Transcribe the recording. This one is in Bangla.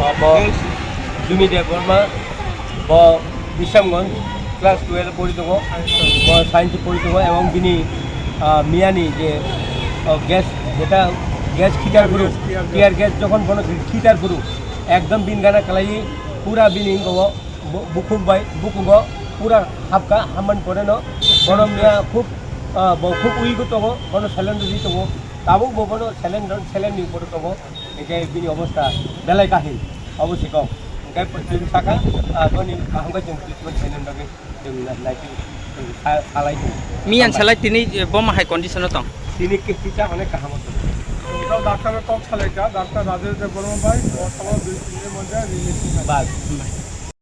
Hambai, Rumi Db Bishramganj class 12 পড়িতগো science পড়িতগো এবং বিনি মিয়ানি যে গ্যাস যেটা গ্যাস খিটার গুরু টিয়ার গ্যাস যখন বনো খিটার গুরু একদম বিন গানা কালাই পুরা বিনিং গো বুকুবাই বুকুগো পুরা হাবকা হামান পড়ে ন বড় মিয়া খুব খুব উইগো তগো বনো স্যালেন্ডার দিতগো তাবো বনো স্যালেন্ডার পড়িতগো একে বিনি অবস্থা বেলায় কাহিল অবশ্যই কম Kaya pagdating saka, doon yung kahanggat yung treatment sa inyong dami yung natin alay ko. Miyan salay tini bomba hay condition to. Tini kita অনেক কাহামত। এটাও ডাক্তারের কম চালাইটা ডাক্তার রাজেশ দেব বর্মা ভাই বর্তমান 2-3 এর মধ্যে রিলিজ বাস